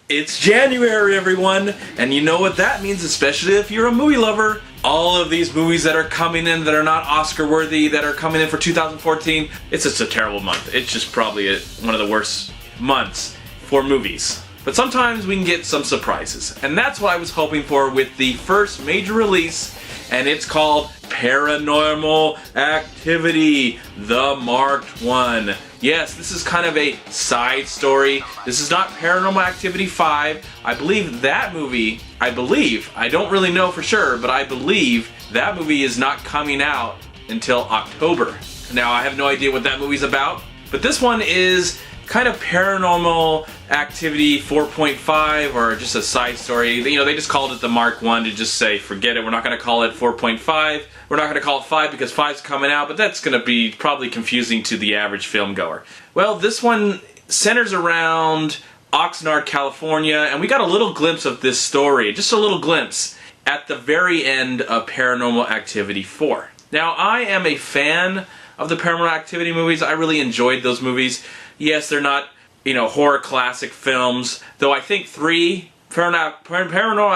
It's January, everyone, and you know what that means, especially if you're a movie lover. All of these movies that are coming in that are not Oscar-worthy, that are coming in for 2014, it's just a terrible month. It's just probably one of the worst months for movies. But sometimes we can get some surprises, and that's what I was hoping for with the first major release, and it's called Paranormal Activity, the Marked One. Yes, this is kind of a side story. This is not Paranormal Activity 5. I believe that movie, I don't really know for sure, but I believe that movie is not coming out until October. Now, I have no idea what that movie's about, but this one is kind of Paranormal Activity 4.5 or just a side story. You know, they just called it the Mark 1 to just say, forget it, we're not going to call it 4.5. We're not going to call it 5 because 5's coming out, but that's going to be probably confusing to the average film goer. Well, this one centers around Oxnard, California, and we got a little glimpse of this story, just a little glimpse, at the very end of Paranormal Activity 4. Now, I am a fan of the Paranormal Activity movies. I really enjoyed those movies. Yes, they're not, horror classic films, though I think Paranormal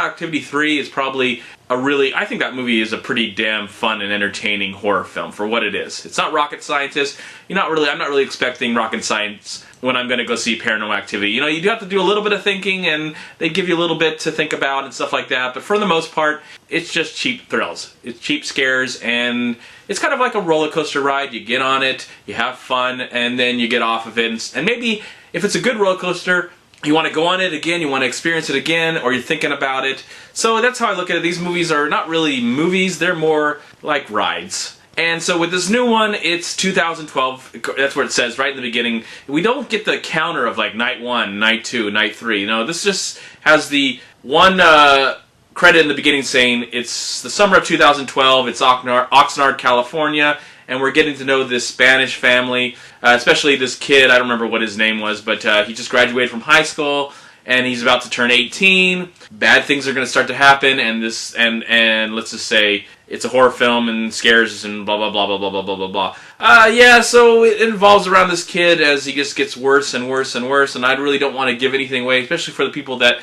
Activity 3 is probably I think that movie is a pretty damn fun and entertaining horror film for what it is. It's not rocket scientist. I'm not really expecting rocket science when I'm going to go see Paranormal Activity. You do have to do a little bit of thinking, and they give you a little bit to think about and stuff like that, but for the most part, it's just cheap thrills. It's cheap scares, and it's kind of like a roller coaster ride. You get on it, you have fun, and then you get off of it, and maybe if it's a good roller coaster, you want to go on it again, you want to experience it again, or you're thinking about it. So that's how I look at it. These movies are not really movies, they're more like rides. And so with this new one, it's 2012, that's what it says right in the beginning. We don't get the counter of like night 1, night 2, night 3. No, this just has the one credit in the beginning saying it's the summer of 2012, it's Oxnard, California, and we're getting to know this Spanish family, especially this kid. I don't remember what his name was, but he just graduated from high school, and he's about to turn 18. Bad things are going to start to happen, and let's just say it's a horror film and scares and blah blah blah blah blah blah blah blah blah. So it involves around this kid as he just gets worse and worse and worse, and I really don't want to give anything away, especially for the people that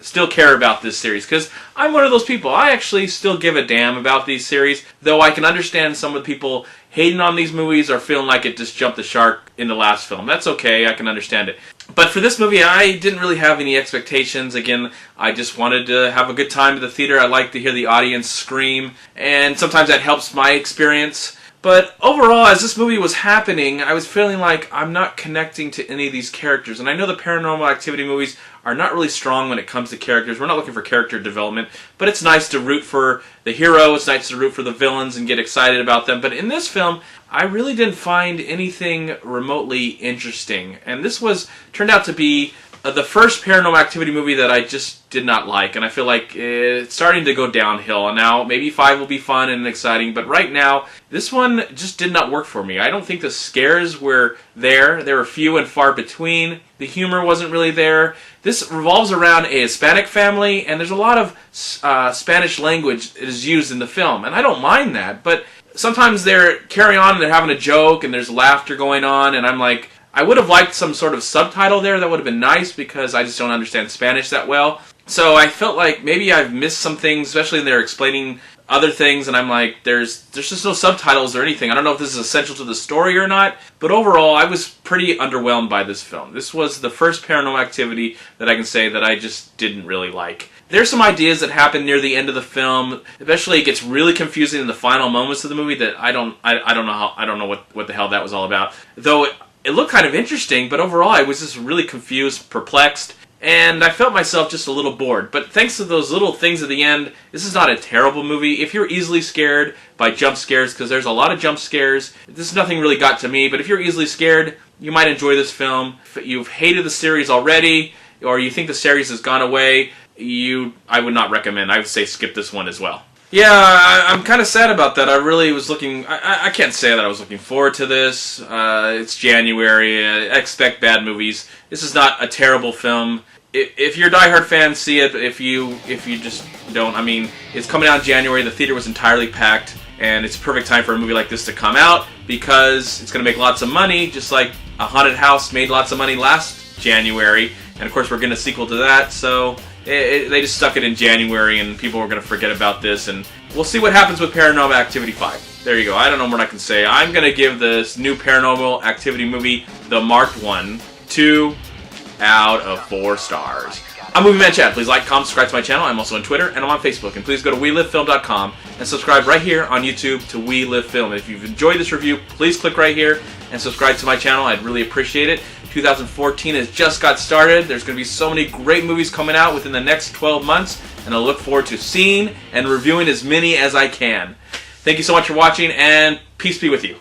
still care about this series, because I'm one of those people. I actually still give a damn about these series, though I can understand some of the people hating on these movies or feeling like it just jumped the shark in the last film. That's okay, I can understand it. But for this movie, I didn't really have any expectations. Again, I just wanted to have a good time at the theater. I like to hear the audience scream, and sometimes that helps my experience. But overall, as this movie was happening, I was feeling like I'm not connecting to any of these characters. And I know the Paranormal Activity movies are not really strong when it comes to characters. We're not looking for character development, but it's nice to root for the hero. It's nice to root for the villains and get excited about them. But in this film, I really didn't find anything remotely interesting. And this turned out to be the first Paranormal Activity movie that I just did not like, and I feel like it's starting to go downhill. And now, maybe 5 will be fun and exciting, but right now, this one just did not work for me. I don't think the scares were there. They were few and far between. The humor wasn't really there. This revolves around a Hispanic family, and there's a lot of Spanish language that is used in the film, and I don't mind that, but sometimes they're carrying on and they're having a joke, and there's laughter going on, and I'm like, I would have liked some sort of subtitle there. That would have been nice because I just don't understand Spanish that well. So I felt like maybe I've missed some things, especially when they're explaining other things, and I'm like, there's just no subtitles or anything. I don't know if this is essential to the story or not, but overall, I was pretty underwhelmed by this film. This was the first Paranormal Activity that I can say that I just didn't really like. There's some ideas that happen near the end of the film. Eventually, it gets really confusing in the final moments of the movie that I don't know what the hell that was all about. Though it looked kind of interesting, but overall I was just really confused, perplexed, and I felt myself just a little bored. But thanks to those little things at the end, this is not a terrible movie. If you're easily scared by jump scares, because there's a lot of jump scares, nothing really got to me, but if you're easily scared, you might enjoy this film. If you've hated the series already, or you think the series has gone away, I would not recommend. I would say skip this one as well. Yeah, I'm kind of sad about that. I really was looking... I can't say that I was looking forward to this. It's January. I expect bad movies. This is not a terrible film. If you're a diehard fan, see it. If you just don't, I mean, it's coming out in January. The theater was entirely packed, and it's a perfect time for a movie like this to come out because it's going to make lots of money, just like A Haunted House made lots of money last January, and of course we're getting a sequel to that, so they just stuck it in January, and people were going to forget about this, and we'll see what happens with Paranormal Activity 5. There you go. I don't know what I can say. I'm going to give this new Paranormal Activity movie, the marked one, 2 out of 4 stars. I'm MovieManCHAD. Please like, comment, subscribe to my channel. I'm also on Twitter, and I'm on Facebook. And please go to WeLiveFilm.com and subscribe right here on YouTube to We Live Film. If you've enjoyed this review, please click right here and subscribe to my channel. I'd really appreciate it. 2014 has just got started. There's going to be so many great movies coming out within the next 12 months, and I look forward to seeing and reviewing as many as I can. Thank you so much for watching, and peace be with you.